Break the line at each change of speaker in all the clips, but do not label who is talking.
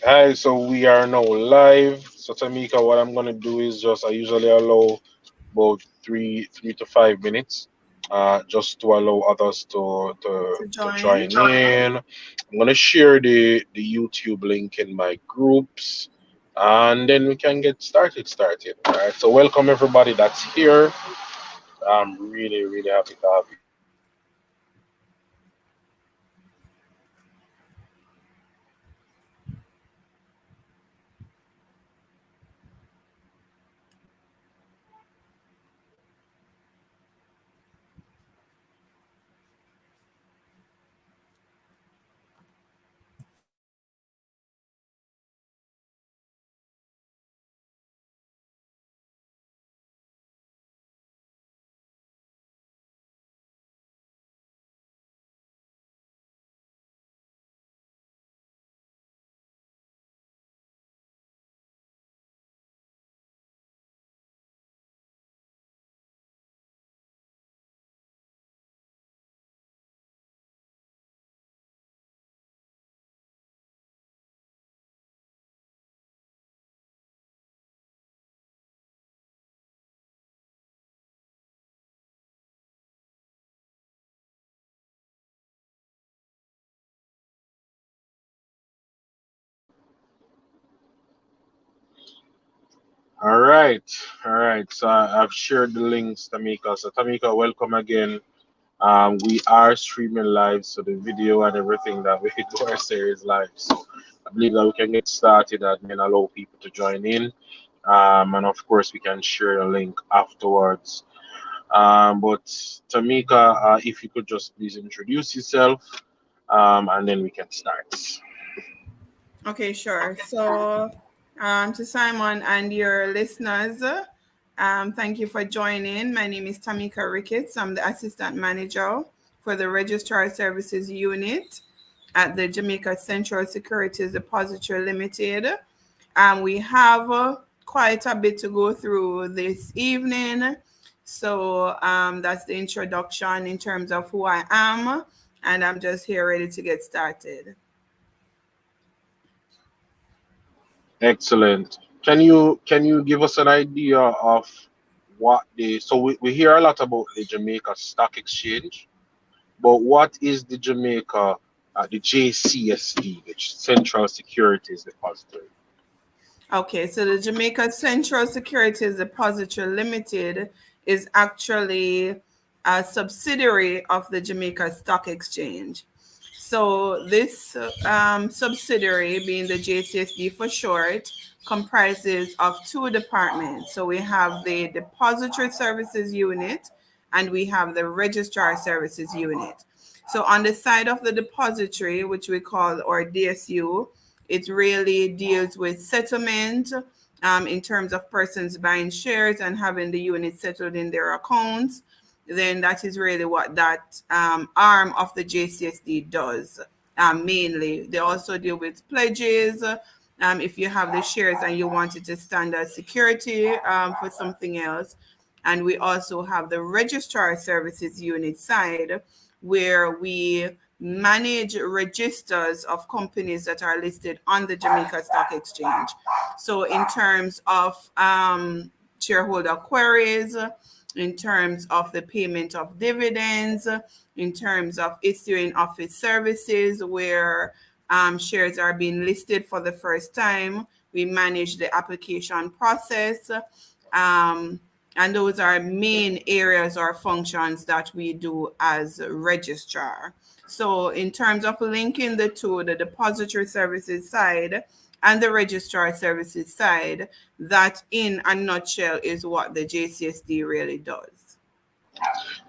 Hi, so we are now live. So Tamika, what I'm gonna do is just I usually allow about three to 5 minutes, just to allow others
To
to
join.
join in. I'm gonna share the YouTube link in my groups, and then we can get started. All right. So welcome everybody that's here. I'm really happy to have you. All right, all right. So I've shared the links, Tamika. So Tamika, welcome again. We are streaming live, so the video and everything that we do our series live. So I believe that we can get started and then allow people to join in. And of course, we can share a link afterwards. But Tamika, if you could just please introduce yourself, and then we can start.
Okay, sure. So, to Simon and your listeners, thank you for joining. My name is Tamieka Ricketts. I'm the assistant manager for the Registrar Services Unit at the Jamaica Central Securities Depository Limited. We have quite a bit to go through this evening. So, that's the introduction in terms of who I am, and I'm just here ready to get started.
Excellent. Can you give us an idea of what the so we hear a lot about the Jamaica Stock Exchange, but what is the Jamaica the JCSD, the Central Securities Depository?
Okay, so the Jamaica Central Securities Depository Limited is actually a subsidiary of the Jamaica Stock Exchange. So this subsidiary, being the JCSD for short, comprises of two departments. So we have the Depository Services Unit and we have the Registrar Services Unit. So on the side of the depository, which we call or DSU, it really deals with settlement in terms of persons buying shares and having the unit settled in their accounts. Then that is really what that arm of the JCSD does. Mainly, they also deal with pledges. If you have the shares and you want it to stand as security for something else. And we also have the registrar services unit side where we manage registers of companies that are listed on the Jamaica Stock Exchange. So, in terms of shareholder queries, in terms of the payment of dividends, in terms of issuing office services where shares are being listed for the first time, we manage the application process. Um, and those are main areas or functions that we do as registrar. So in terms of linking the two, the depository services side and the registrar services side, that in a nutshell is what the JCSD really does.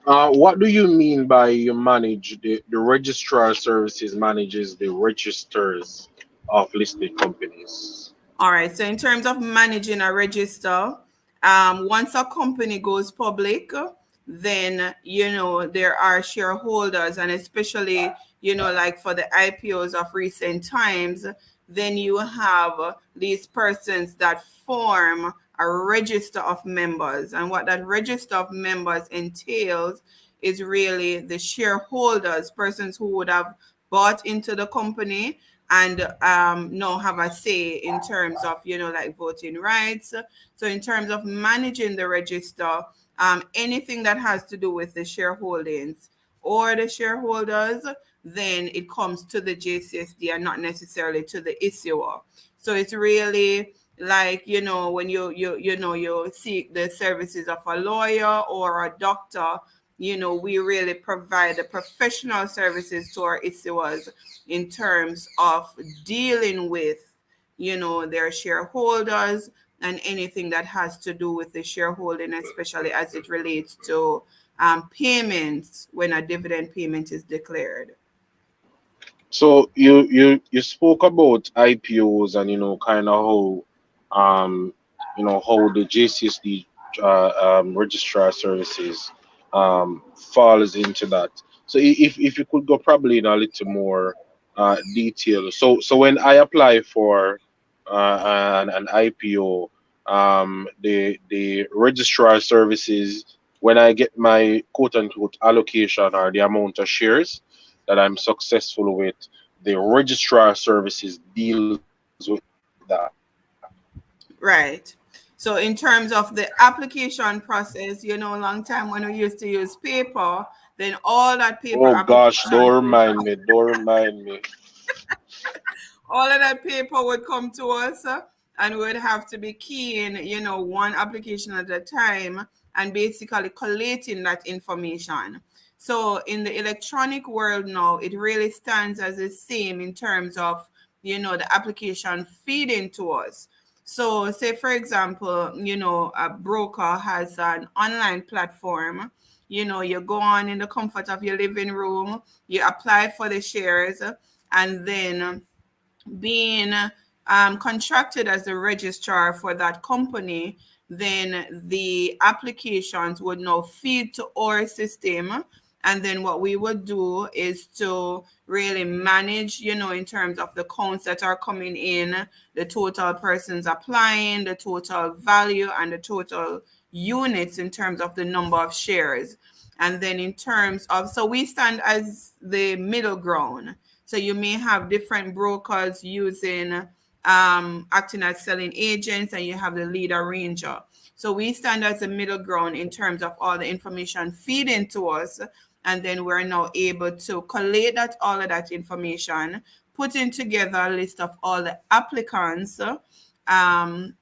What do you mean by you manage the registrar services manages the registers of listed companies?
All right. So in terms of managing a register, once a company goes public, then there are shareholders, and especially like for the IPOs of recent times, then you have these persons that form a register of members, and what that register of members entails is really the shareholders, persons who would have bought into the company and now have a say in terms of, like voting rights. So in terms of managing the register, anything that has to do with the shareholdings or the shareholders, then it comes to the JCSD and not necessarily to the issuer. So it's really like, when you seek the services of a lawyer or a doctor, we really provide the professional services to our issuers in terms of dealing with, their shareholders and anything that has to do with the shareholding, especially as it relates to payments when a dividend payment is declared.
So you spoke about IPOs and kind of how the JCSD registrar services falls into that. So if you could go probably in a little more detail. So when I apply for an IPO, the registrar services, when I get my quote unquote allocation or the amount of shares that I'm successful with, the registrar services deals with that.
Right. So in terms of the application process, a long time when we used to use paper, then all that paper
Oh gosh,
application,
don't remind me, don't remind me.
all of that paper would come to us, and we'd have to be keying, one application at a time and basically collating that information. So in the electronic world now, it really stands as the same in terms of, the application feeding to us. So say for example, a broker has an online platform. You go on in the comfort of your living room, you apply for the shares, and then being contracted as a registrar for that company, then the applications would now feed to our system. And then what we would do is to really manage, in terms of the counts that are coming in, the total persons applying, the total value, and the total units in terms of the number of shares. And then in terms of, so we stand as the middle ground. So you may have different brokers using acting as selling agents, and you have the lead arranger. So we stand as a middle ground in terms of all the information feeding to us, and then we're now able to collate that all of that information, putting together a list of all the applicants, advising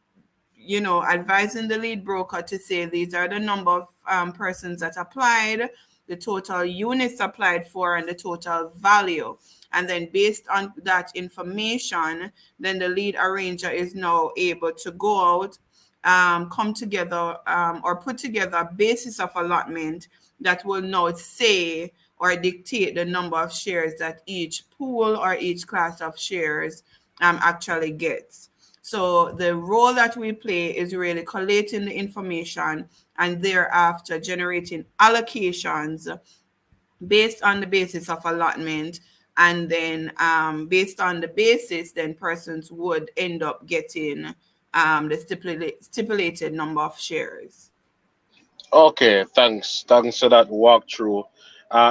the lead broker to say these are the number of persons that applied, the total units applied for, and the total value. And then based on that information, then the lead arranger is now able to go out, come together, or put together a basis of allotment that will now say or dictate the number of shares that each pool or each class of shares actually gets. So the role that we play is really collating the information and thereafter generating allocations based on the basis of allotment. And then based on the basis, then persons would end up getting the stipulated number of shares.
Okay, thanks for that walkthrough.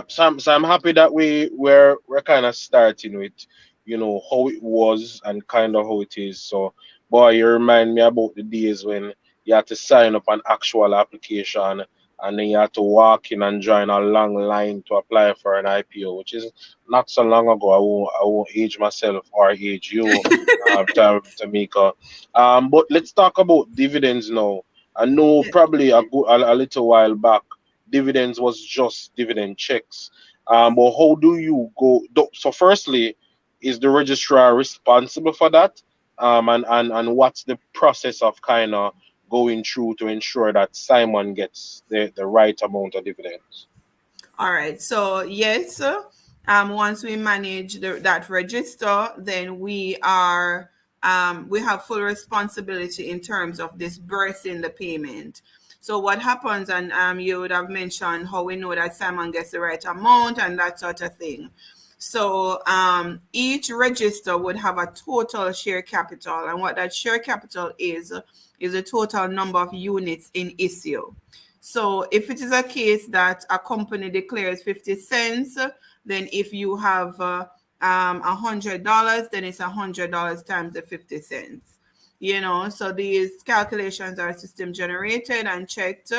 So I'm happy that we're kind of starting with how it was and kind of how it is. So boy, you remind me about the days when you had to sign up an actual application and then you had to walk in and join a long line to apply for an IPO, which is not so long ago. I won't age myself or age you, Tamika. But let's talk about dividends now. I know
Yeah.
probably a little while back, dividends was just dividend checks. But how do you go? So, firstly, is the registrar responsible for that? And what's the process of kind of going through to ensure that Simon gets the right amount of dividends?
All right. So yes, once we manage that register, then we have full responsibility in terms of disbursing the payment. So what happens, and you would have mentioned how we know that Simon gets the right amount and that sort of thing. So each register would have a total share capital, and what that share capital is the total number of units in issue. So if it is a case that a company declares 50 cents, then if you have $100, then it's $100 times the 50 cents. So these calculations are system generated and checked,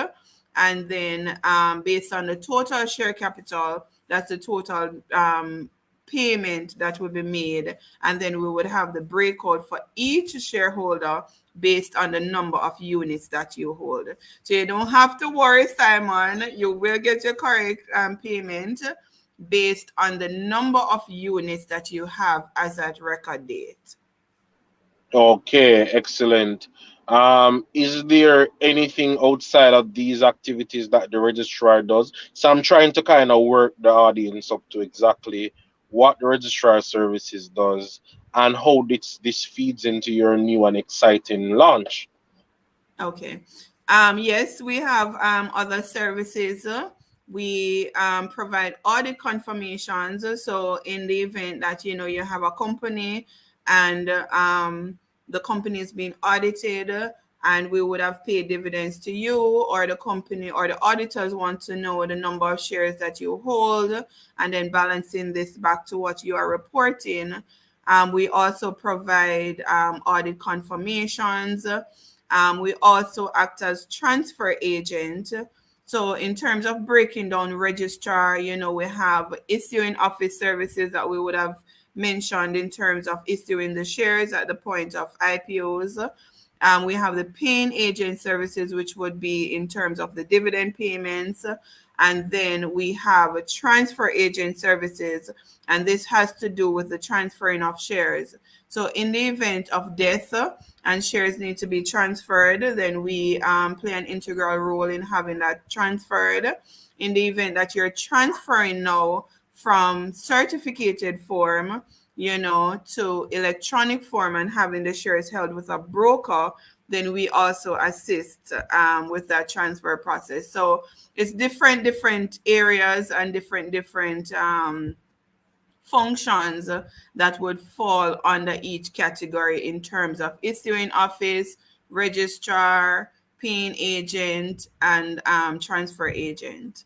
and then based on the total share capital, that's the total payment that will be made, and then we would have the breakout for each shareholder based on the number of units that you hold. So you don't have to worry, Simon. You will get your correct payment based on the number of units that you have as at record date.
Okay, excellent. Is there anything outside of these activities that the registrar does? So I'm trying to kind of work the audience up to exactly what the registrar services does and how this feeds into your new and exciting launch.
Okay. Yes, we have other services. We provide audit confirmations. So in the event that you have a company and the company is being audited, and we would have paid dividends to you, or the company or the auditors want to know the number of shares that you hold, and then balancing this back to what you are reporting. We also provide audit confirmations. We also act as transfer agent. So in terms of breaking down registrar, we have issuing office services that we would have mentioned in terms of issuing the shares at the point of IPOs. We have the paying agent services, which would be in terms of the dividend payments. And then we have transfer agent services, and this has to do with the transferring of shares. So in the event of death and shares need to be transferred, then we play an integral role in having that transferred. In the event that you're transferring now from certificated form, to electronic form and having the shares held with a broker, then we also assist with that transfer process. So it's different areas and different functions that would fall under each category in terms of issuing office, registrar, paying agent, and transfer agent.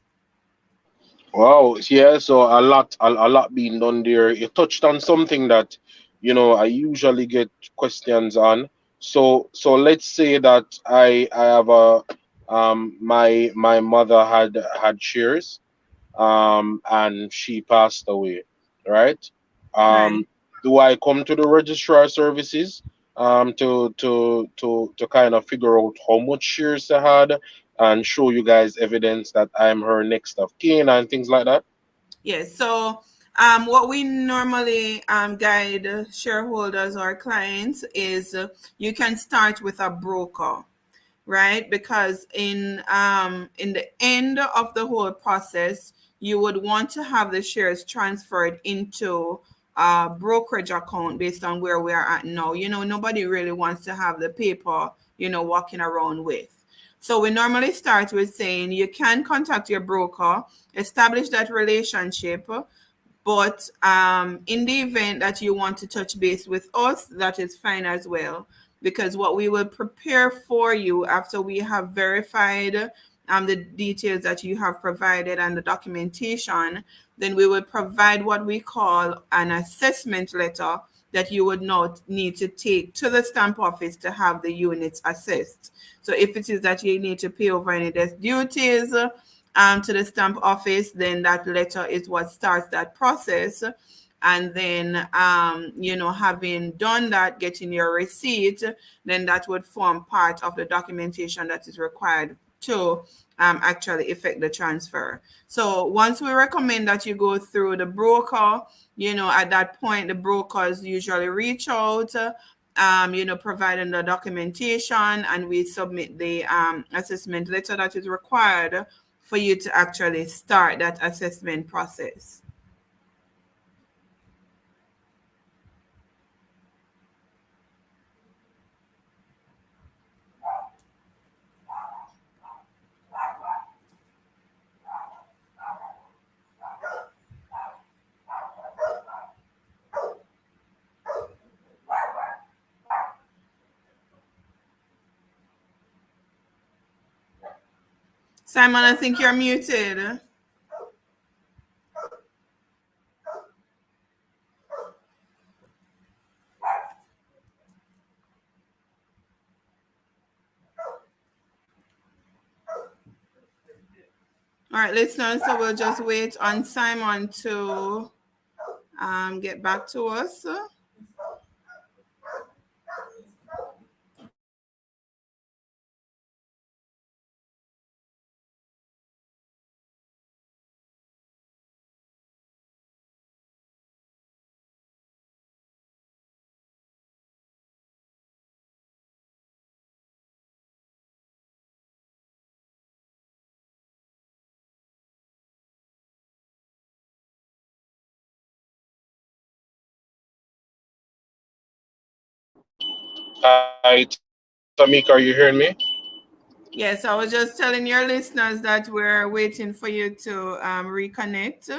Wow, yeah, so a lot being done there. You touched on something that, I usually get questions on. So let's say that I have a my mother had shares and she passed away, right?
Right.
Um, do I come to the registrar services to kind of figure out how much shares I had and show you guys evidence that I'm her next of kin and things like that?
Yes. So, what we normally guide shareholders or clients is you can start with a broker, right? Because in the end of the whole process, you would want to have the shares transferred into a brokerage account based on where we are at now. Nobody really wants to have the paper, walking around with. So we normally start with saying you can contact your broker, establish that relationship, but in the event that you want to touch base with us, that is fine as well. Because what we will prepare for you after we have verified the details that you have provided and the documentation, then we will provide what we call an assessment letter that you would not need to take to the stamp office to have the units assessed. So if it is that you need to pay over any death duties, to the stamp office, then that letter is what starts that process. And then, having done that, getting your receipt, then that would form part of the documentation that is required to actually effect the transfer. So once we recommend that you go through the broker, at that point, the brokers usually reach out, providing the documentation, and we submit the assessment letter that is required for you to actually start that assessment process. Simon, I think you're muted. All right, listeners, so we'll just wait on Simon to get back to us.
Hi, Tamika, are you hearing me?
Yes, I was just telling your listeners that we're waiting for you to reconnect.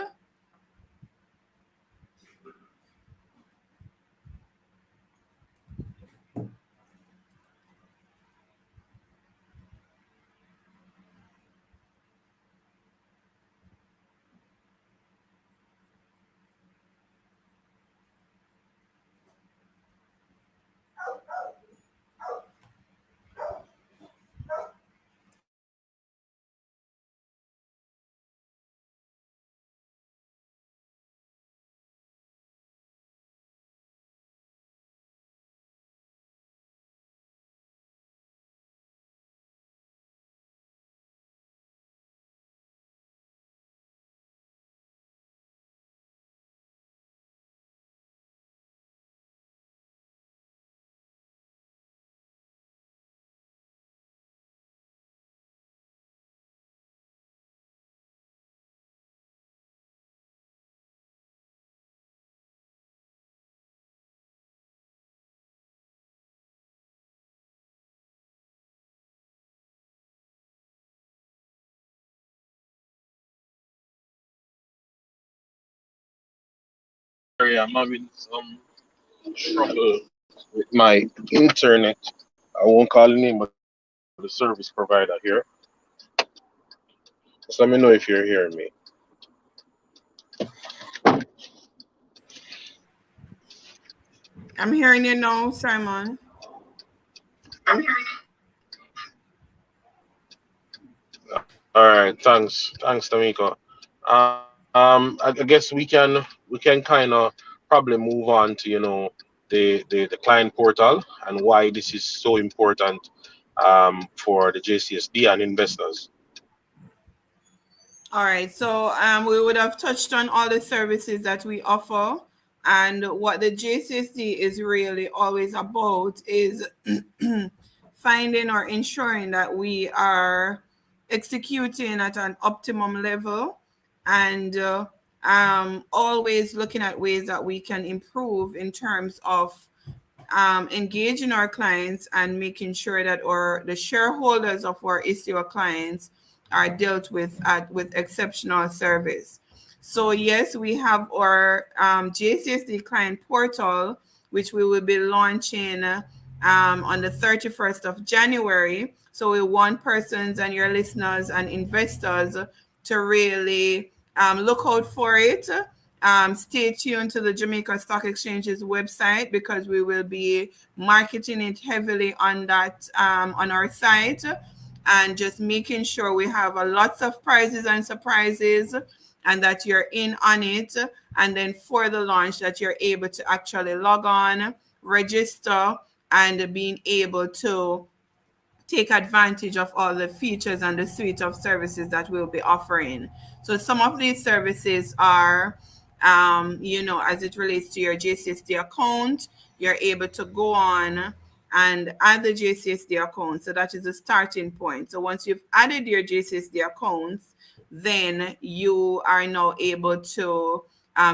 Sorry, I'm having some trouble with my internet. I won't call the name of the service provider here. Just let me know if you're hearing me.
I'm hearing you now, Simon.
All right, thanks, Tamika. I guess we can kind of probably move on to the client portal and why this is so important for the JCSD and investors.
All right, so we would have touched on all the services that we offer, and what the JCSD is really always about is finding or ensuring that we are executing at an optimum level, and always looking at ways that we can improve in terms of engaging our clients and making sure that the shareholders of our issuer clients are dealt with exceptional service. So yes, we have our JCSD client portal, which we will be launching on the 31st of January. So we want persons and your listeners and investors to really look out for it. Stay tuned to the Jamaica Stock Exchange's website, because we will be marketing it heavily on that on our site, and just making sure we have a lots of prizes and surprises, and that you're in on it. And then for the launch, that you're able to actually log on, register, and being able to take advantage of all the features and the suite of services that we'll be offering. So some of these services are, as it relates to your JCSD account, you're able to go on and add the JCSD account. So that is the starting point. So once you've added your JCSD accounts, then you are now able to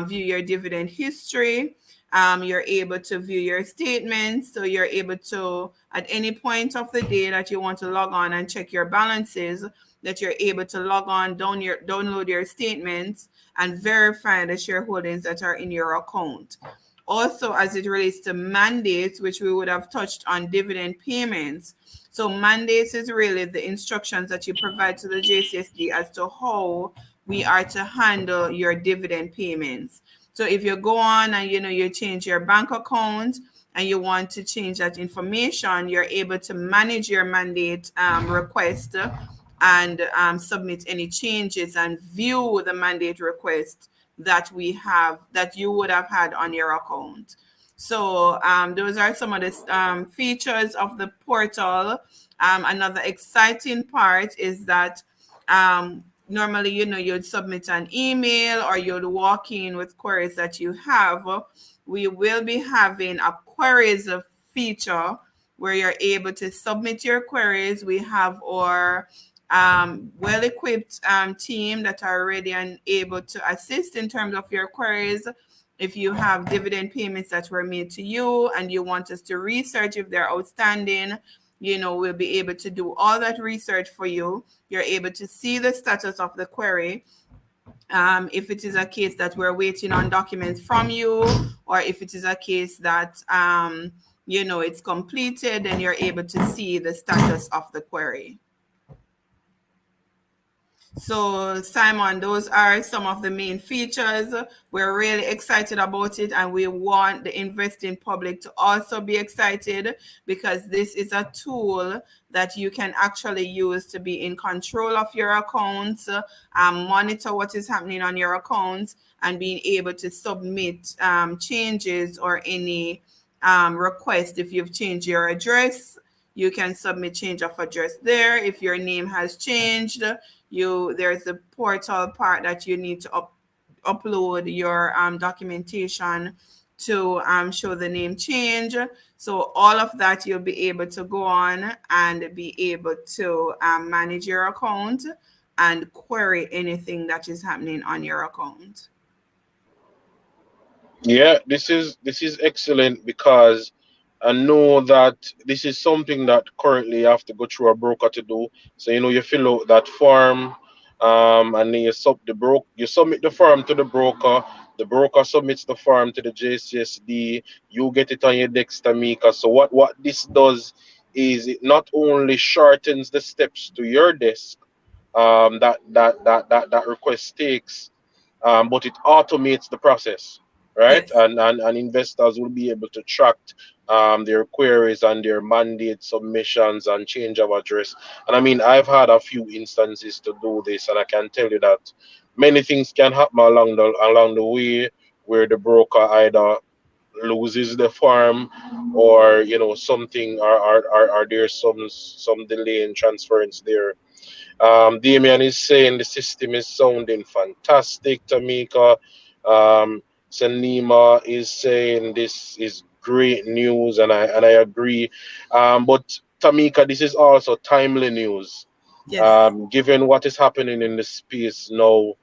view your dividend history. You're able to view your statements. So you're able to, at any point of the day that you want to log on and check your balances, that you're able to log on, download your statements, and verify the shareholdings that are in your account. Also, as it relates to mandates, which we would have touched on dividend payments. So mandates is really the instructions that you provide to the JCSD as to how we are to handle your dividend payments. So if you go on and you change your bank account and you want to change that information, you're able to manage your mandate request and submit any changes and view the mandate request that you would have had on your account. So those are some of the features of the portal. Another exciting part is that normally, you'd submit an email or you'd walk in with queries that you have. We will be having a queries feature where you're able to submit your queries. We have our well-equipped team that are ready and able to assist in terms of your queries. If you have dividend payments that were made to you and you want us to research if they're outstanding, we'll be able to do all that research for you. You're able to see the status of the query. If it is a case that we're waiting on documents from you, or if it is a case that, it's completed, then you're able to see the status of the query. So, Simon, those are some of the main features. We're really excited about it, and we want the investing public to also be excited, because this is a tool that you can actually use to be in control of your accounts, monitor what is happening on your accounts, and being able to submit changes or any request. If you've changed your address, you can submit change of address there. If your name has changed, there's the portal part that you need to upload your documentation to show the name change. So all of that, you'll be able to go on and be able to manage your account and query anything that is happening on your account.
Yeah, this is excellent, because I know that this is something that currently you have to go through a broker to do. So you fill out that form, and then you submit the form to the broker. The broker submits the form to the JCSD. You get it on your desk, Tamieka. So what this does is it not only shortens the steps to your desk, that request takes, but it automates the process, right?
Yes.
And investors will be able to track their queries and their mandate submissions and change of address. And I mean, I've had a few instances to do this, and I can tell you that many things can happen along the way, where the broker either loses the farm, or something, or there's some delay in transference there. Damian is saying the system is sounding fantastic, Tamieka. Sanima is saying this is great news, and I agree. But Tamieka, this is also timely news.
Yes.
Given what is happening in the space now,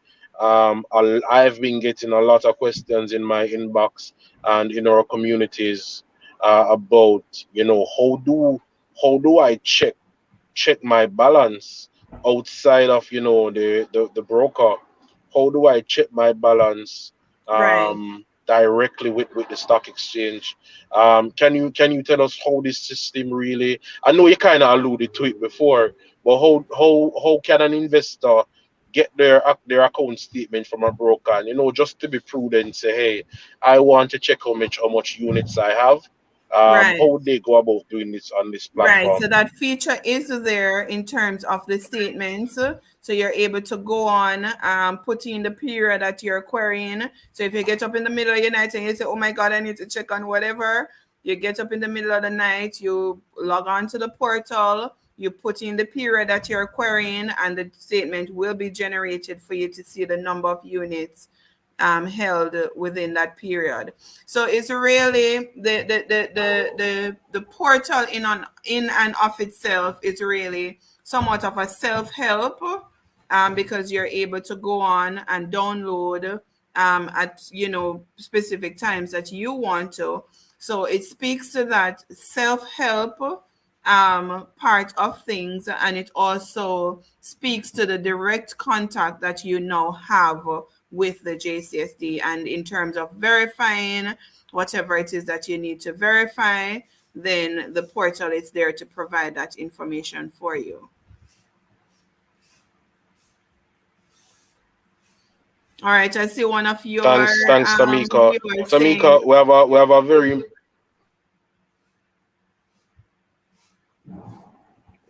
I've been getting a lot of questions in my inbox and in our communities, about how do I check my balance outside of the broker. How do I check my balance
Right.
directly with the stock exchange? Can you tell us how this system really? I know you kind of alluded to it before, but how can an investor get their account statement from a broker, and just to be prudent, say, hey, I want to check how much units I have.
Right.
How would they go about doing this on this
Right.
platform?
So that feature is there in terms of the statements. So you're able to go on, put in the period that you're querying. So if you get up in the middle of the night and you say, oh my God, I need to check on whatever, you get up in the middle of the night, you log on to the portal, you put in the period that you're querying, and the statement will be generated for you to see the number of units held within that period. So it's really the portal in and of itself is really somewhat of a self-help, because you're able to go on and download at specific times that you want to. So it speaks to that self-help part of things, and it also speaks to the direct contact that you now have with the JCSD, and in terms of verifying whatever it is that you need to verify, then the portal is there to provide that information for you. All right, I see one of your
Thanks, Tamieka.
viewers saying,
Tamieka, we have a very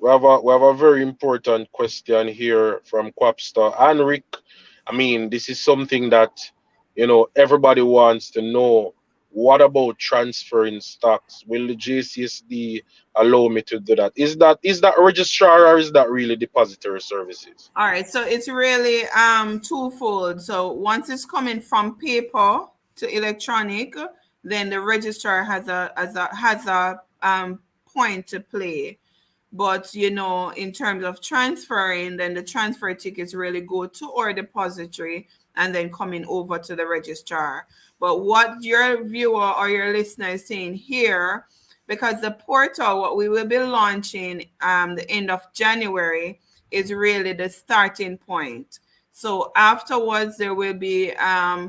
we have a very important question here from Quapster and Rick. I mean, this is something that everybody wants to know. What about transferring stocks? Will the JCSD allow me to do that? Is that registrar or is that really depository services?
All right, so it's really twofold. So once it's coming from paper to electronic, then the registrar has a point to play. But in terms of transferring, then the transfer tickets really go to our depository and then coming over to the registrar. But what your viewer or your listener is saying here, because the portal, what we will be launching the end of January, is really the starting point. So afterwards, there will be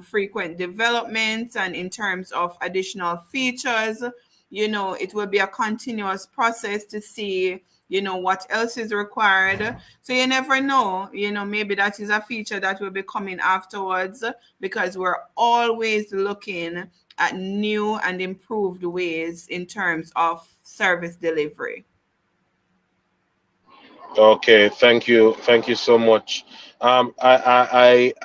frequent developments, and in terms of additional features, it will be a continuous process to see what else is required. So you never know, maybe that is a feature that will be coming afterwards, because we're always looking at new and improved ways in terms of service delivery.
Okay, thank you so much. I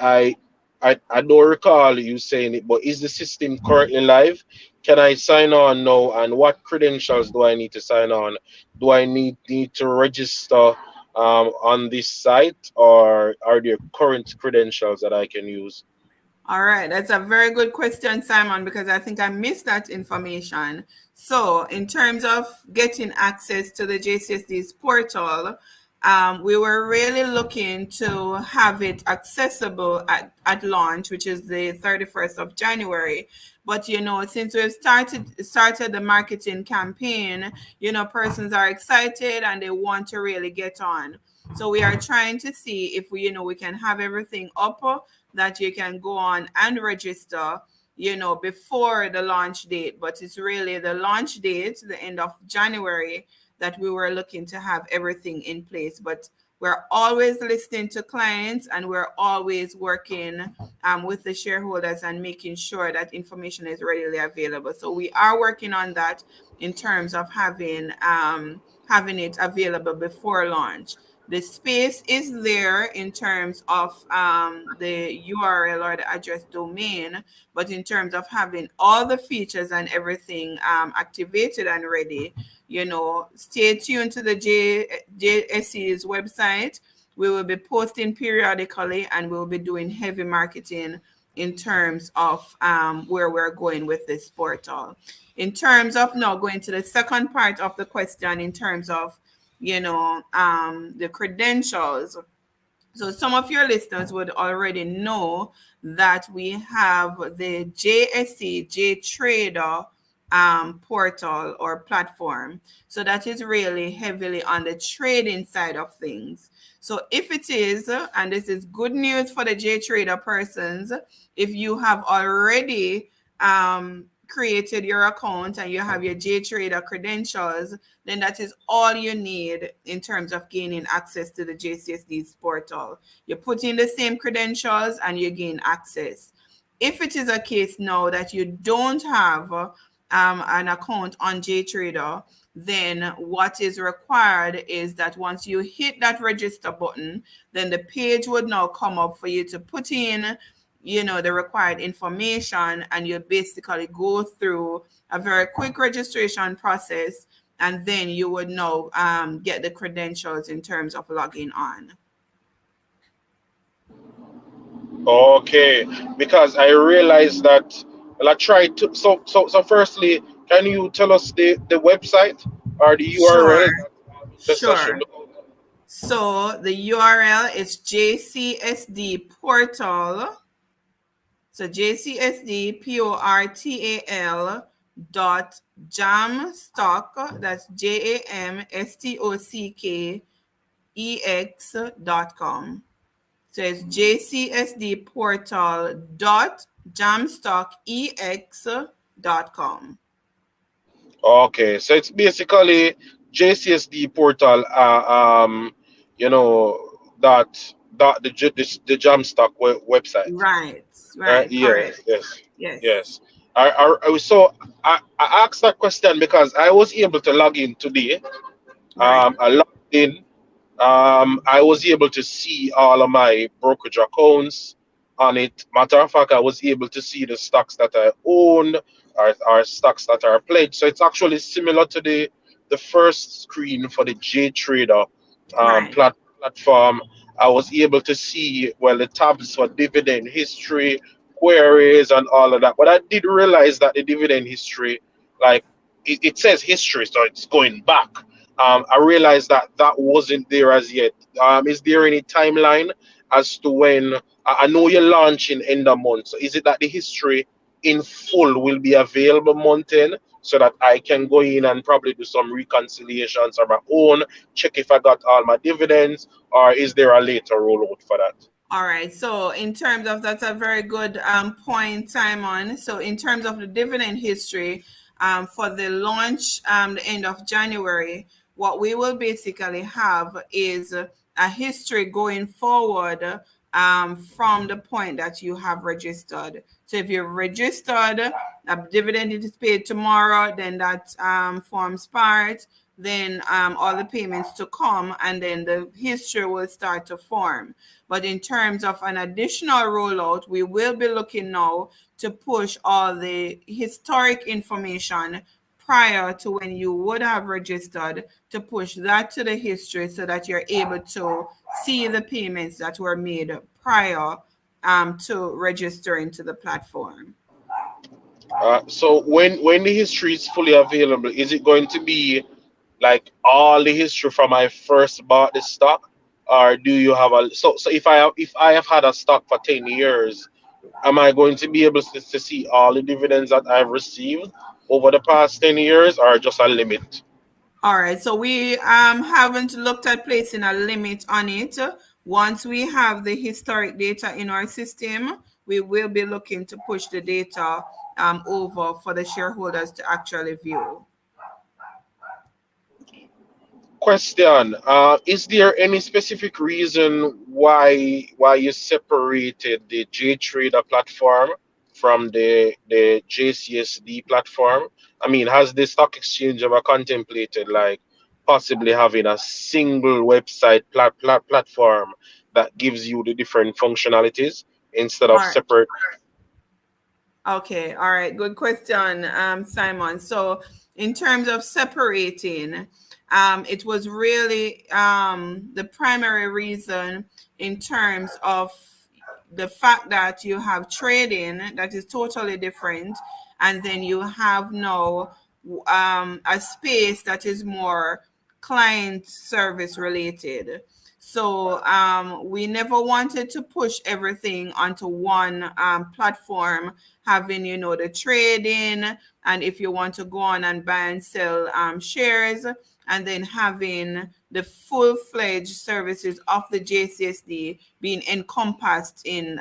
don't recall you saying it, but is the system currently live? Can I sign on now? And what credentials do I need to sign on? Do I need to register on this site, or are there current credentials that I can use?
All right, that's a very good question, Simon, because I think I missed that information. So, in terms of getting access to the JCSD's portal, we were really looking to have it accessible at launch, which is the 31st of January. But since we've started the marketing campaign, persons are excited and they want to really get on. So we are trying to see if we can have everything up that you can go on and register, before the launch date. But it's really the launch date, the end of January, that we were looking to have everything in place. But we're always listening to clients, and we're always working with the shareholders and making sure that information is readily available. So we are working on that in terms of having it available before launch. The space is there in terms of the URL or the address domain, but in terms of having all the features and everything activated and ready, stay tuned to the JSC's website. We will be posting periodically, and we will be doing heavy marketing in terms of where we're going with this portal. In terms of now going to the second part of the question, in terms of the credentials. So some of your listeners would already know that we have the JSC JTrader portal or platform. So that is really heavily on the trading side of things. So if it is, and this is good news for the JTrader persons, if you have already created your account and you have your JTrader credentials, then that is all you need in terms of gaining access to the JCSD's portal. You put in the same credentials and you gain access. If it is a case now that you don't have an account on JTrader, then what is required is that once you hit that register button, then the page would now come up for you to put in the required information, and you basically go through a very quick registration process, and then you would now get the credentials in terms of logging on.
Okay, because I realized that. Well, I tried to. So firstly, can you tell us the website or the URL
Sure,
that investors should
sure.
look out?
So the URL is JCSD portal. So JCSD portal dot jamstock, that's JAMSTOCKEX.com. So it's JCSD portal dot jamstockex.com.
Okay, so it's basically JCSD portal. You know that the Jamstock website.
Right, right,
Yes,
correct.
yes,
Yes.
yes. I asked that question because I was able to log in today.
Right.
I logged in, I was able to see all of my brokerage accounts on it. Matter of fact, I was able to see the stocks that I own, or stocks that are pledged. So it's actually similar to the first screen for the J Trader
Right.
platform. I was able to see, well, the tabs for dividend history, queries, and all of that. But I did realize that the dividend history, like, it says history, so it's going back. I realized that that wasn't there as yet. Is there any timeline as to when? I know you're launching end of month, so is it that the history in full will be available month end, so that I can go in and probably do some reconciliations on my own, check if I got all my dividends, or is there a later rollout for that?
All right. So in terms of that's a very good point, Simon. So in terms of the dividend history, for the launch the end of January, what we will basically have is a history going forward from the point that you have registered. So if you've registered, a dividend is paid tomorrow, then that forms part. Then all the payments to come, and then the history will start to form. But in terms of an additional rollout, we will be looking now to push all the historic information prior to when you would have registered, to push that to the history so that you're able to see the payments that were made prior to registering to the platform.
So when the history is fully available, is it going to be like all the history from I first bought the stock, or do you have a so if I have had a stock for 10 years, am I going to be able to see all the dividends that I've received over the past 10 years, or just a limit?
All right, so we haven't looked at placing a limit on it. Once we have the historic data in our system, we will be looking to push the data over for the shareholders to actually view.
Question: Is there any specific reason why you separated the JTrader platform from the JCSD platform? I mean, has the stock exchange ever contemplated, like, possibly having a single website platform that gives you the different functionalities instead
All
of
right.
separate?
Okay, all right, good question, Simon. So, in terms of separating, it was really the primary reason in terms of the fact that you have trading that is totally different, and then you have now a space that is more client service related. So we never wanted to push everything onto one platform, having the trading, and if you want to go on and buy and sell shares, and then having the full-fledged services of the JCSD being encompassed in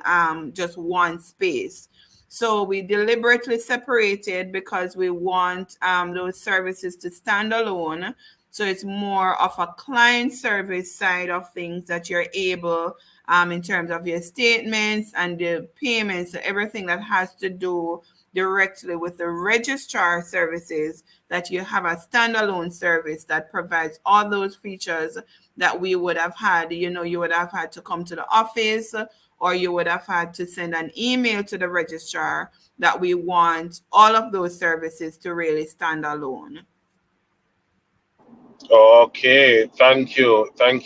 just one space. So we deliberately separated because we want those services to stand alone. So it's more of a client service side of things that you're able, in terms of your statements and the payments, so everything that has to do directly with the registrar services, that you have a standalone service that provides all those features that we would have had. You would have had to come to the office, or you would have had to send an email to the registrar, that we want all of those services to really stand alone.
Okay, thank you. And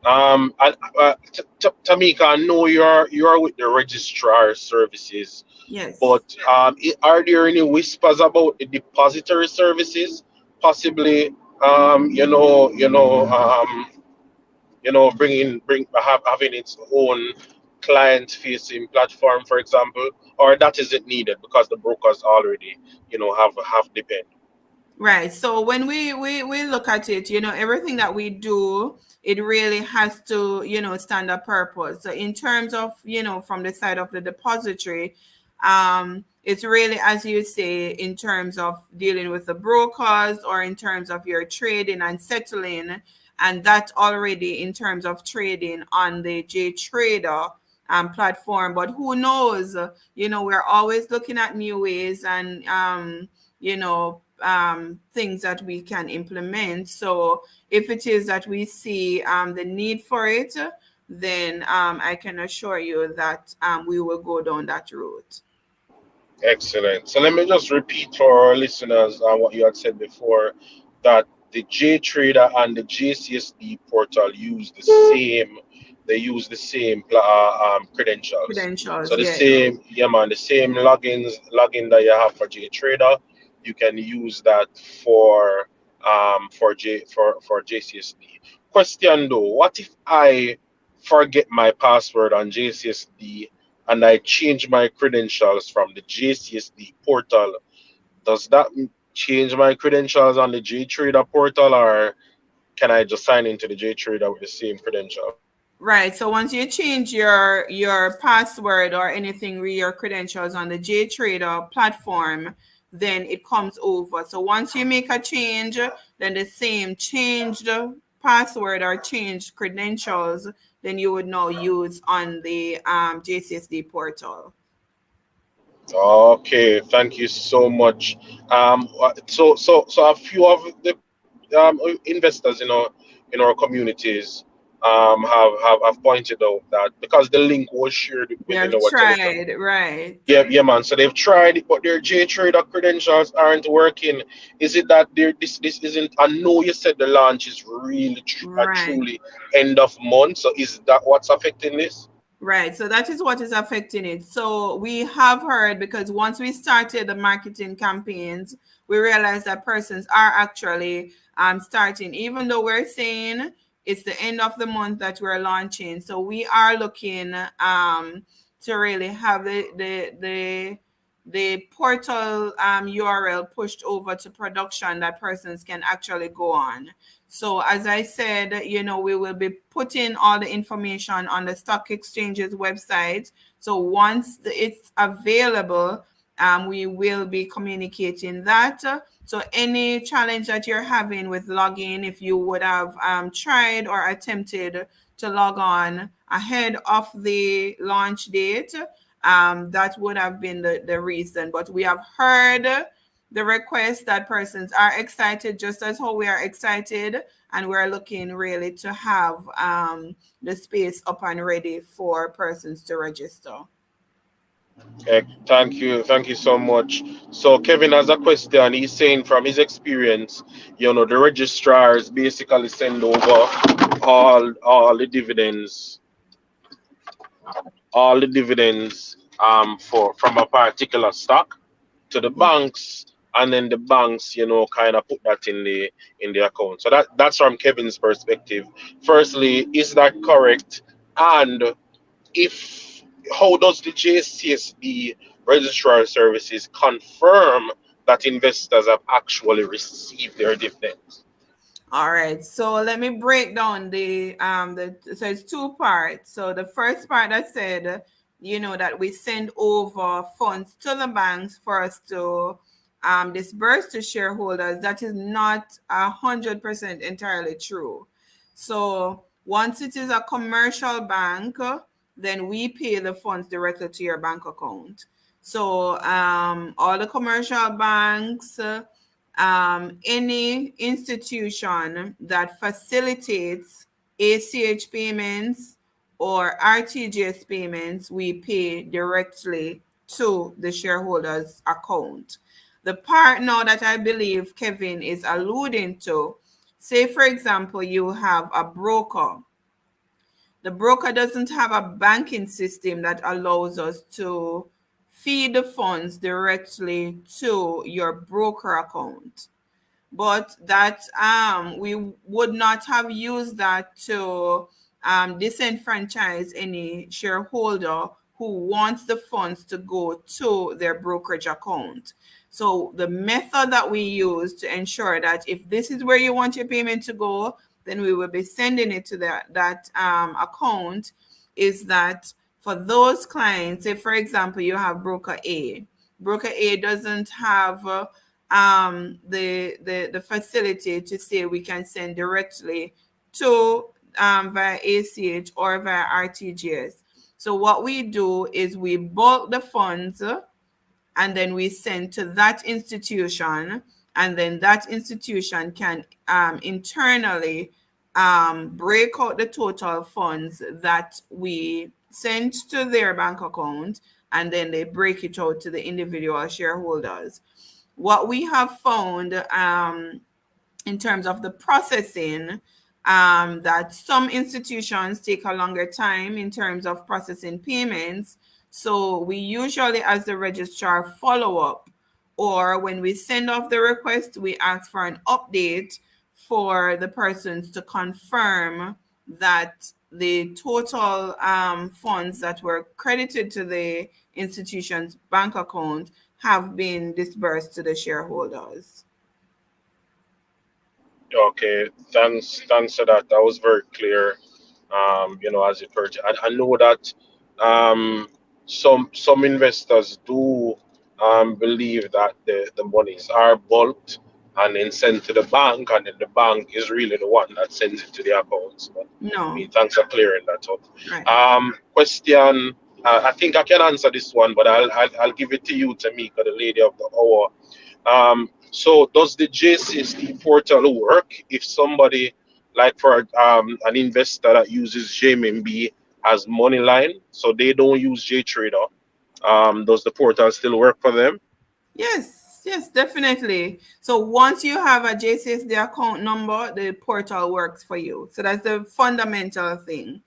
Tamika, I know you're with the registrar services,
Yes.
but are there any whispers about the depository services, possibly, having its own client-facing platform, for example, or that isn't needed because the brokers already, have depend.
Right. So when we look at it, everything that we do, it really has to, stand a purpose. So in terms of, from the side of the depository, it's really, as you say, in terms of dealing with the brokers, or in terms of your trading and settling, and that already in terms of trading on the J Trader platform. But who knows? We're always looking at new ways, and things that we can implement. So if it is that we see the need for it, then I can assure you that we will go down that route.
Excellent. So let me just repeat for our listeners what you had said before, that the J Trader and the JCSD portal use the same. They use the same credentials. So
Credentials,
the
yes.
same, yeah, man, the same login that you have for J Trader, you can use that for JCSD. Question though, what if I forget my password on JCSD and I change my credentials from the JCSD portal? Does that change my credentials on the JTrader portal, or can I just sign into the JTrader with the same credential?
Right. So once you change your password or anything with your credentials on the JTrader platform, then it comes over. So once you make a change, then the same changed password or changed credentials, then you would now use on the JCSD portal.
Okay, thank you so much. So a few of the investors in our communities have pointed out that because the link was shared
They
within
have
our Telegram.
tried, right?
Yeah, yeah, man. So they've tried it, but their J Trader credentials aren't working. Is it that this isn't? I know you said the launch is really
Right.
truly end of month. So is that what's affecting this?
Right. So that is what is affecting it. So we have heard, because once we started the marketing campaigns, we realized that persons are actually starting, even though we're saying it's the end of the month that we're launching. So we are looking to really have the portal URL pushed over to production that persons can actually go on. So as I said, we will be putting all the information on the stock exchange's website. So once it's available, we will be communicating that. So any challenge that you're having with logging, if you would have tried or attempted to log on ahead of the launch date, that would have been the reason. But we have heard the request that persons are excited, just as how we are excited, and we're looking really to have the space up and ready for persons to register.
Thank you so much. So Kevin has a question. He's saying from his experience, the registrars basically send over all the dividends, for from a particular stock to the banks, and then the banks kind of put that in the account. So that's from Kevin's perspective. Firstly, is that correct? And if how does the JCSD registrar services confirm that investors have actually received their dividends?
All right, so let me break down so it's two parts. So the first part I said, that we send over funds to the banks for us to disperse to shareholders. That is not 100% entirely true. So once it is a commercial bank, then we pay the funds directly to your bank account. So all the commercial banks, any institution that facilitates ACH payments or RTGS payments, we pay directly to the shareholders' account. The part now that I believe Kevin is alluding to, say, for example, you have a broker. The broker doesn't have a banking system that allows us to feed the funds directly to your broker account, but that we would not have used that to disenfranchise any shareholder who wants the funds to go to their brokerage account. So the method that we use to ensure that if this is where you want your payment to go, then we will be sending it to that account, is that for those clients, say for example you have broker A. Broker A doesn't have the facility to say we can send directly to via ACH or via RTGS. So what we do is we bulk the funds and then we send to that institution, and then that institution can internally break out the total funds that we sent to their bank account, and then they break it out to the individual shareholders. What we have found in terms of the processing, that some institutions take a longer time in terms of processing payments. So we usually, as the registrar, follow up, or when we send off the request, we ask for an update for the persons to confirm that the total funds that were credited to the institution's bank account have been disbursed to the shareholders.
Okay, thanks for that. That was very clear. As it pertains, I know that some investors do believe that the monies are bulked and then sent to the bank, and then the bank is really the one that sends it to the accounts. But I
No,
mean, thanks for clearing that up.
right.
Question. I think I can answer this one, but I'll give it to you, Tamika, the lady of the hour. So does the JCSD portal work if somebody, like for an investor that uses JMB as money line, so they don't use JTrader? Does the portal still work for them?
Yes, yes, definitely. So once you have a JCSD account number, the portal works for you. So that's the fundamental thing.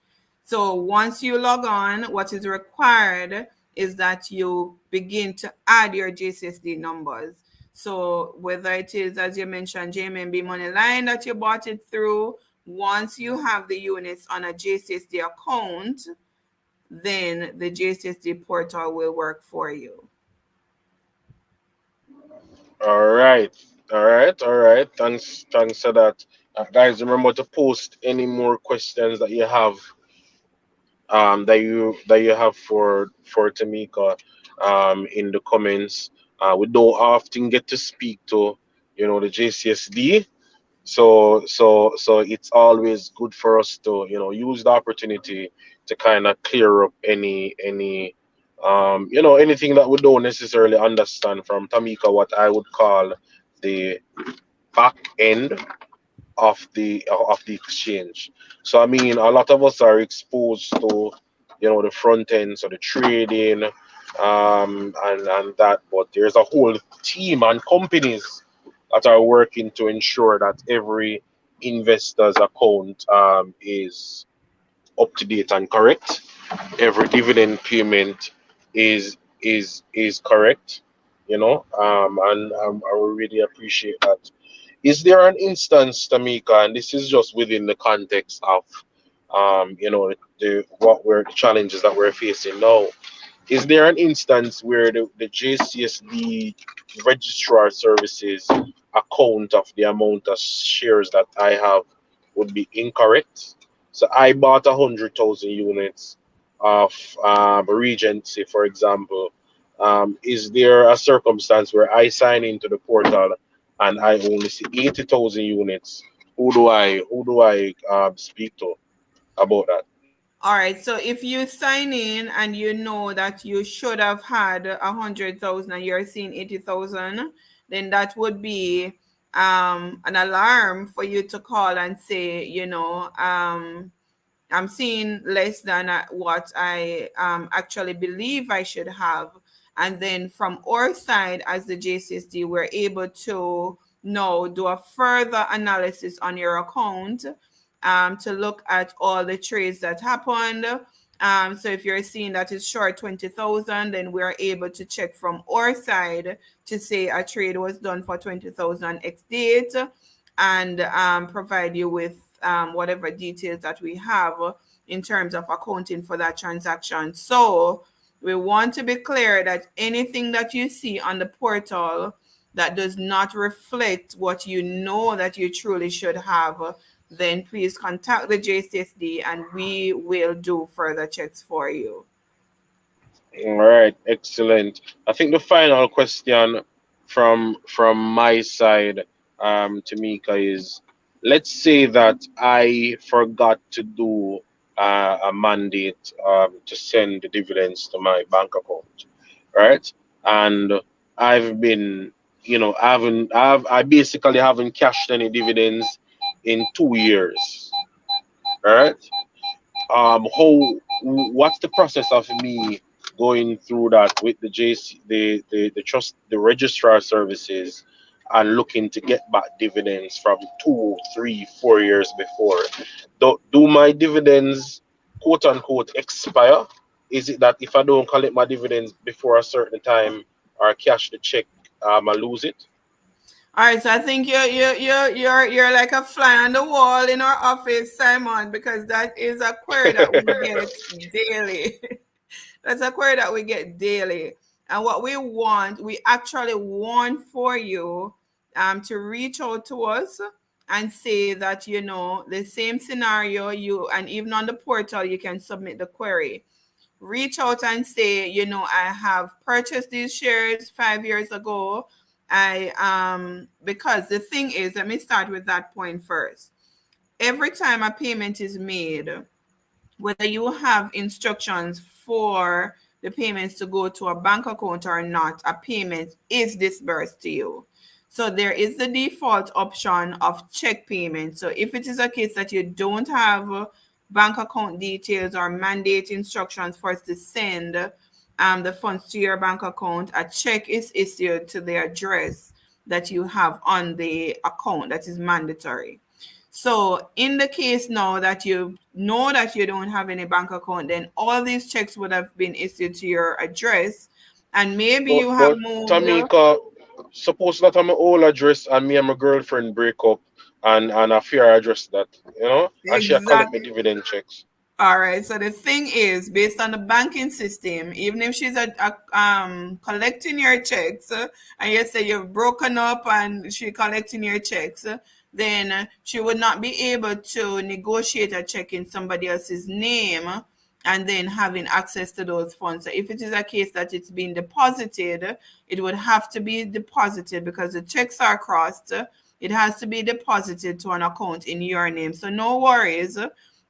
So once you log on, what is required is that you begin to add your JCSD numbers. So whether it is, as you mentioned, JMB money line that you bought it through, once you have the units on a JCSD account, then the JCSD portal will work for you.
All right, all right. Thanks for that, guys. Remember to post any more questions that you have, that you have for Tamika, in the comments. We don't often get to speak to, the JCSD, so it's always good for us to, use the opportunity to kind of clear up anything that we don't necessarily understand from Tamika, what I would call the back end of the exchange. So I mean, a lot of us are exposed to, the front end, so the trading, and that, but there's a whole team and companies that are working to ensure that every investor's account is up to date and correct. Every dividend payment is correct. And I will really appreciate that. Is there an instance, Tamika, and this is just within the context of, the challenges that we're facing now? Is there an instance where the JCSD registrar services account of the amount of shares that I have would be incorrect? So I bought 100,000 units of Regency, for example. Is there a circumstance where I sign into the portal and I only see 80,000 units? Who do I speak to about that?
All right. So if you sign in and you know that you should have had 100,000 and you're seeing 80,000, then that would be an alarm for you to call and say, I'm seeing less than what I actually believe I should have. And then from our side, as the JCSD, we're able to now do a further analysis on your account, to look at all the trades that happened. So if you're seeing that it's short 20,000, then we're able to check from our side to say a trade was done for 20,000 X date, and provide you with whatever details that we have in terms of accounting for that transaction. So we want to be clear that anything that you see on the portal that does not reflect what you know that you truly should have, then please contact the JCSD and we will do further checks for you.
All right, excellent. I think the final question from my side, Tamika, is, let's say that I forgot to do a mandate to send the dividends to my bank account, right? And I've been I basically haven't cashed any dividends in 2 years. All right. What's the process of me going through that with the JC, the trust, the registrar services, and looking to get back dividends from 2, 3, 4 years before? Do my dividends, quote unquote, expire? Is it that if I don't collect my dividends before a certain time or cash the check, I lose it?
All right, so I think you're like a fly on the wall in our office, Simon, because that is a query that we get daily. That's a query that we get daily. And what we actually want for you to reach out to us and say that, the same scenario, and even on the portal, you can submit the query. Reach out and say, I have purchased these shares 5 years ago. Because the thing is, let me start with that point first. Every time a payment is made, whether you have instructions for the payments to go to a bank account or not, a payment is disbursed to you. So there is the default option of check payment. So if it is a case that you don't have bank account details or mandate instructions for us to send the funds to your bank account, a check is issued to the address that you have on the account. That is mandatory. So in the case now that you know that you don't have any bank account, then all these checks would have been issued to your address, and maybe
But
you have
but
moved.
Tamika, suppose that I'm an old address and me and my girlfriend break up, and I fear address that, and she collect me
Exactly.
dividend checks.
All right. So the thing is, based on the banking system, even if she's collecting your checks, and you say you've broken up and she collecting your checks, then she would not be able to negotiate a check in somebody else's name and then having access to those funds. So if it is a case that it's being deposited, it would have to be deposited because the checks are crossed. It has to be deposited to an account in your name. So no worries.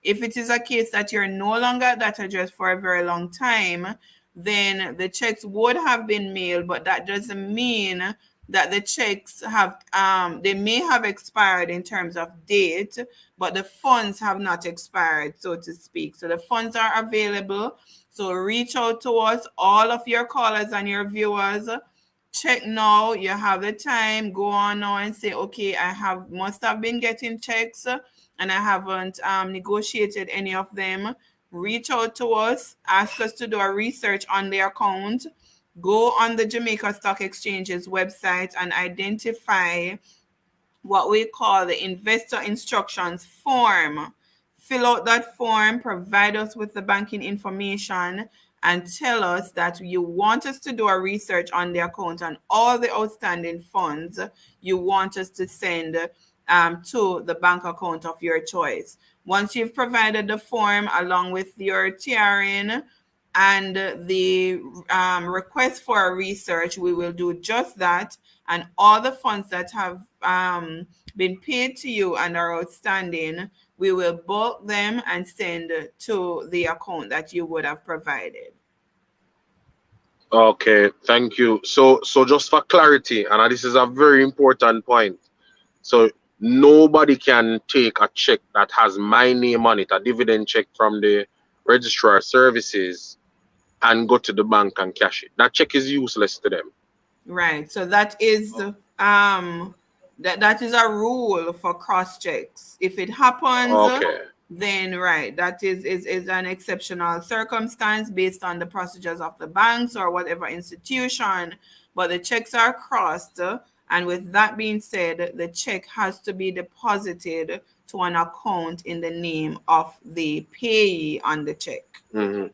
If it is a case that you're no longer at that address for a very long time, then the checks would have been mailed, but that doesn't mean that the checks have they may have expired in terms of date, but the funds have not expired, so to speak. So the funds are available. So reach out to us, all of your callers and your viewers. Check now. You have the time. Go on now and say, okay, must have been getting checks and I haven't negotiated any of them. Reach out to us. Ask us to do a research on the account. Go on the Jamaica Stock Exchange's website and identify what we call the investor instructions form. Fill out that form, provide us with the banking information, and tell us that you want us to do a research on the account and all the outstanding funds you want us to send to the bank account of your choice. Once you've provided the form along with your TRN and the request for a research, we will do just that. And all the funds that have been paid to you and are outstanding, we will bulk them and send to the account that you would have provided.
Okay, thank you. So just for clarity, and this is a very important point. So nobody can take a check that has my name on it, a dividend check from the registrar services, and go to the bank and cash it. That check is useless to them.
Right. So that is that is a rule for cross checks. If it happens,
Okay.
then right, that is an exceptional circumstance based on the procedures of the banks or whatever institution. But the checks are crossed, and with that being said, the check has to be deposited to an account in the name of the payee on the check.
Mhm.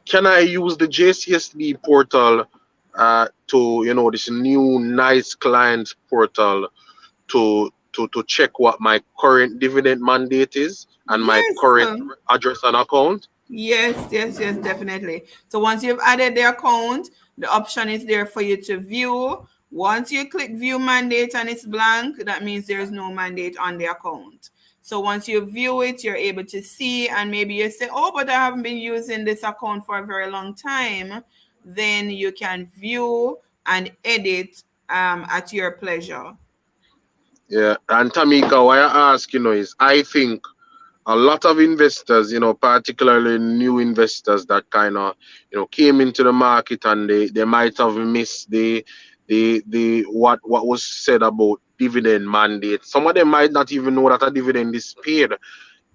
Can I use the JCSD portal to, this new nice client portal to check what my current dividend mandate is and my
Yes.
current address and account?
Yes, definitely. So once you've added the account, the option is there for you to view. Once you click view mandate and it's blank, that means there's no mandate on the account. So once you view it, you're able to see, and maybe you say, oh, but I haven't been using this account for a very long time. Then you can view and edit at your pleasure.
Yeah, and Tamika, why I ask, is I think a lot of investors, particularly new investors that kind of, came into the market and they might have missed the what was said about dividend mandate. Some of them might not even know that a dividend is paid.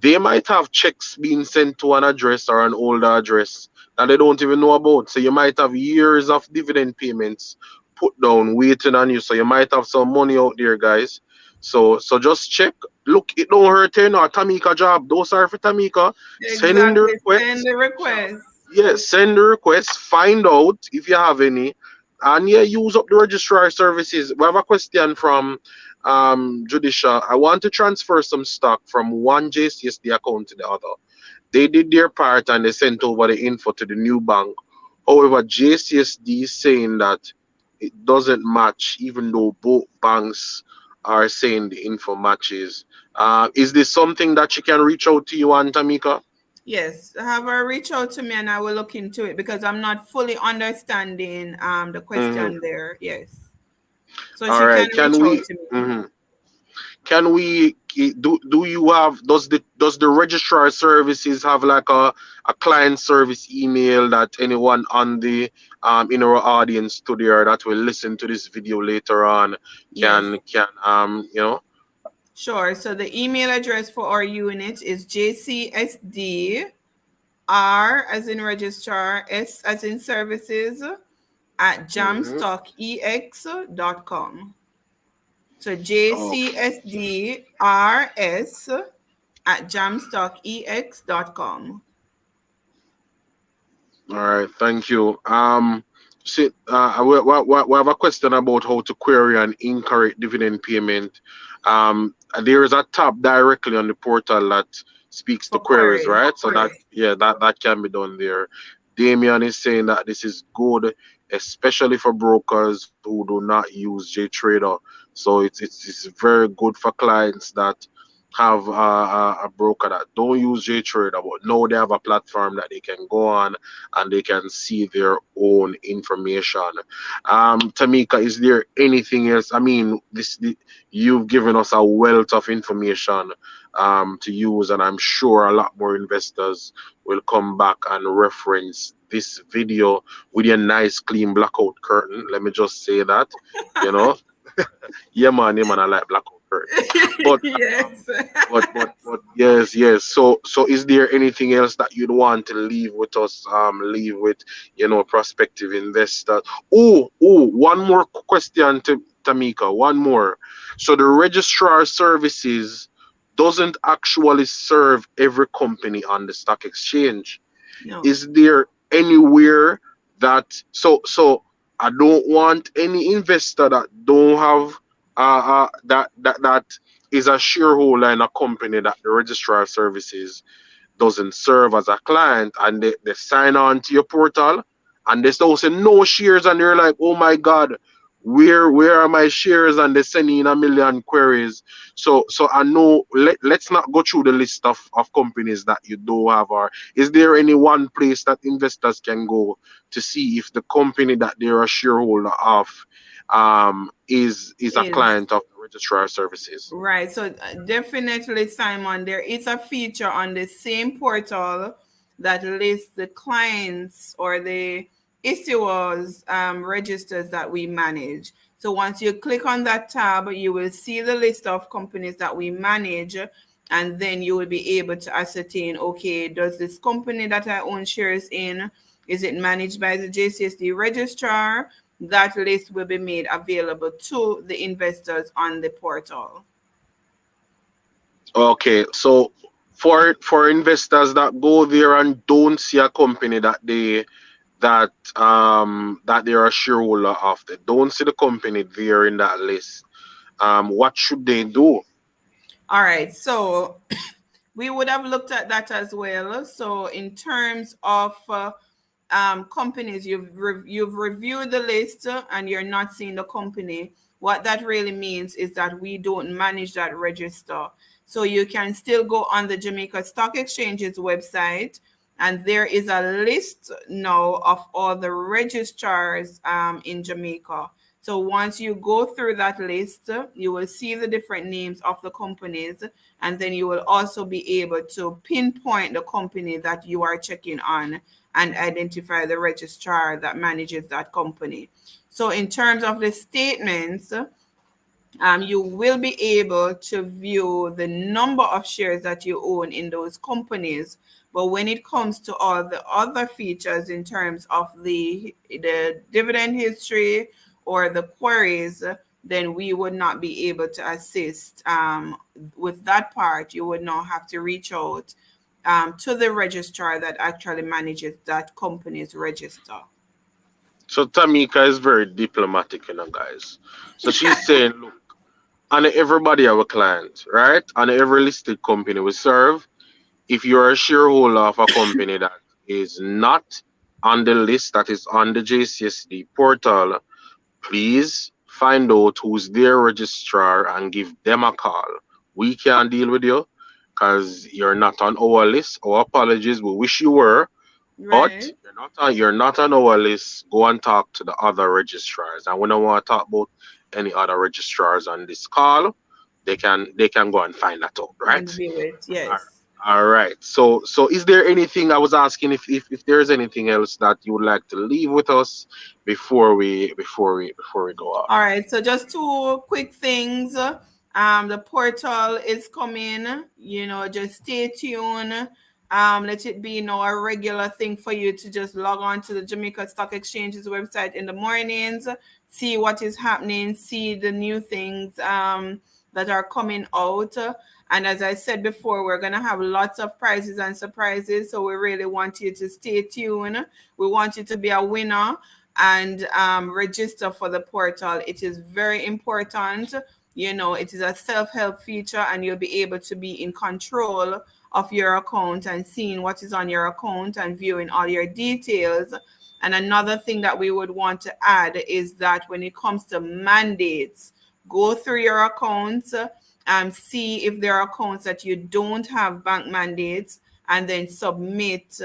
They might have checks being sent to an address or an older address that they don't even know about. So you might have years of dividend payments put down waiting on you. So you might have some money out there, guys. So just check. Look, it don't hurt you, no. Tamika job. Those are for Tamika. Send in the
Exactly. Send
request.
the request.
Yeah, send the request. Find out if you have any, and yeah, use up the registrar services. We have a question from Judicial. I want to transfer some stock from one JCSD account to the other. They did their part and they sent over the info to the new bank. However, JCSD is saying that it doesn't match, even though both banks are saying the info matches. Is this something that you can reach out to you on, Tamika?
Yes, have her reach out to me and I will look into it because I'm not fully understanding the
Hmm.
question there. Yes. So
All
she can
right.
reach
Can
out
we?
to me.
Mhm. Can we do you have does the registrar services have like a client service email that anyone on the in our audience today or that will listen to this video later on
Yes.
can
Sure. So the email address for our unit is JCSD R as in registrar, S as in services at
mhm.
jamstockex.com. So
Oh,
JCSDRS at jamstockex.com.
all right, thank you. See, we have a question about how to query an incorrect dividend payment. There is a tab directly on the portal that speaks to
For
queries,
queries.
right? So that
Yes.
yeah, that can be done there. Damian is saying that this is good, especially for brokers who do not use JTrader. So it's very good for clients that have a broker that don't use JTrader, but now they have a platform that they can go on and they can see their own information. Tamika, is there anything else? I mean, you've given us a wealth of information to use, and I'm sure a lot more investors will come back and reference this video with your nice clean blackout curtain. Let me just say that, you know. Yeah, man, I like blackout curtain. But
Yes.
but yes, yes. So is there anything else that you'd want to leave with us? Leave with prospective investors. One more question to Tamika. One more. So the registrar services doesn't actually serve every company on the stock exchange.
No.
Is there anywhere that so I don't want any investor that don't have that is a shareholder in a company that the registrar services doesn't serve as a client and they sign on to your portal and they still say no shares and they're like, oh my god, where are my shares, and they send in a million queries. So I know, let's not go through the list of companies that you do have, or is there any one place that investors can go to see if the company that they're a shareholder of is a
Is
client of the registrar services?
right. So definitely, Simon, there is a feature on the same portal that lists the clients or the issuers registers that we manage. So once you click on that tab, you will see the list of companies that we manage, and then you will be able to ascertain, okay, does this company that I own shares in, is it managed by the JCSD registrar? That list will be made available to the investors on the portal.
Okay, so for investors that go there and don't see a company that they're a shareholder of, they don't see the company there in that list. What should they do?
All right, so we would have looked at that as well. So in terms of companies, you've reviewed the list and you're not seeing the company. What that really means is that we don't manage that register. So you can still go on the Jamaica Stock Exchange's website And there is a list now of all the registrars in Jamaica. So once you go through that list, you will see the different names of the companies, and then you will also be able to pinpoint the company that you are checking on and identify the registrar that manages that company. So in terms of the statements, you will be able to view the number of shares that you own in those companies. But when it comes to all the other features in terms of the dividend history or the queries, then we would not be able to assist with that part. You would now have to reach out to the registrar that actually manages that company's register.
So Tamika is very diplomatic, guys. So she's saying, look, and everybody our client, right? And every listed company we serve, if you're a shareholder of a company that is not on the list that is on the JCSD portal, please find out who's their registrar and give them a call. We can't deal with you because you're not on our list. Our apologies. We wish you were, but
Right.
you're not on our list. Go and talk to the other registrars. And we don't want to talk about any other registrars on this call. They can go and find that out,
And
right?
view it,
All
yes.
all right. So is there anything I was asking if there's anything else that you would like to leave with us before we go
All
off?
right, so just two quick things. The portal is coming, just stay tuned. Let it be a regular thing for you to just log on to the Jamaica Stock Exchange's website in the mornings, see what is happening, see the new things that are coming out. And as I said before, we're going to have lots of prizes and surprises. So we really want you to stay tuned. We want you to be a winner and register for the portal. It is very important. It is a self-help feature, and you'll be able to be in control of your account and seeing what is on your account and viewing all your details. And another thing that we would want to add is that when it comes to mandates, go through your accounts and see if there are accounts that you don't have bank mandates, and then submit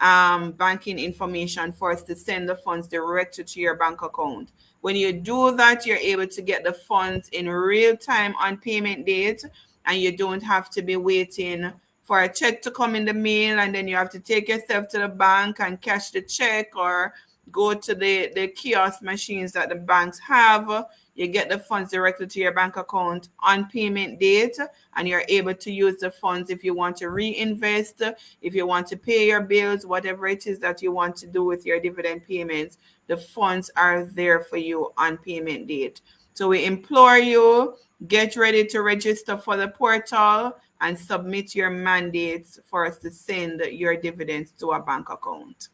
banking information for us to send the funds directly to your bank account. When you do that, you're able to get the funds in real time on payment date, and you don't have to be waiting for a check to come in the mail, and then you have to take yourself to the bank and cash the check, or go to the kiosk machines that the banks have. You get the funds directly to your bank account on payment date, and you're able to use the funds if you want to reinvest, if you want to pay your bills, whatever it is that you want to do with your dividend payments. The funds are there for you on payment date. So we implore you, get ready to register for the portal and submit your mandates for us to send your dividends to a bank account.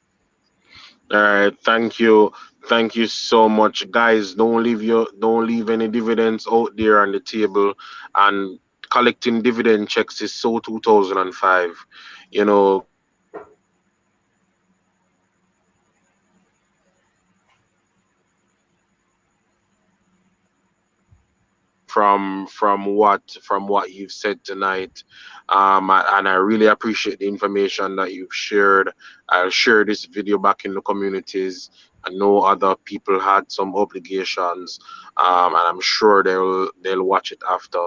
All right, thank you so much, guys. Don't leave any dividends out there on the table, and collecting dividend checks is so 2005. Guys, from what you've said tonight. And I really appreciate the information that you've shared. I'll share this video back in the communities. I know other people had some obligations, and I'm sure they'll watch it after.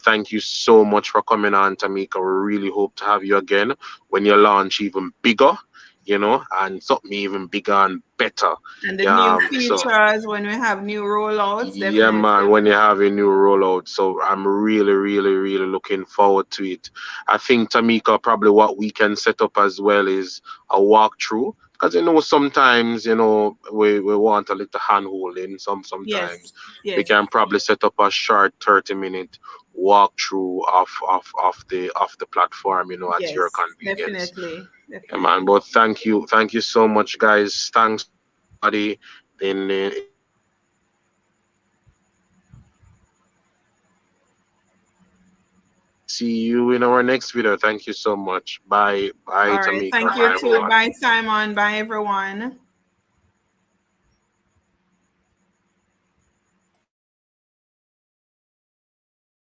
Thank you so much for coming on, Tamika. We really hope to have you again when you launch even bigger, and something even bigger and better.
And the new
So
features when we have new rollouts,
yeah, man,
definitely.
when you have a new rollout. So I'm really, really, really looking forward to it. I think, Tamika, probably what we can set up as well is a walkthrough. Because sometimes, we want a little hand holding. Sometimes
Yes,
we
yes,
can probably set up a short 30-minute walkthrough of the platform, at your
yes,
convenience.
definitely,
Yeah, man.
definitely.
But thank you so much, guys. Thanks to everybody in the audience. See you in our next video. Thank you so much. Bye,
All right.
Tamika.
Thank
Bye,
you too.
everyone.
Bye, Simon. Bye, everyone.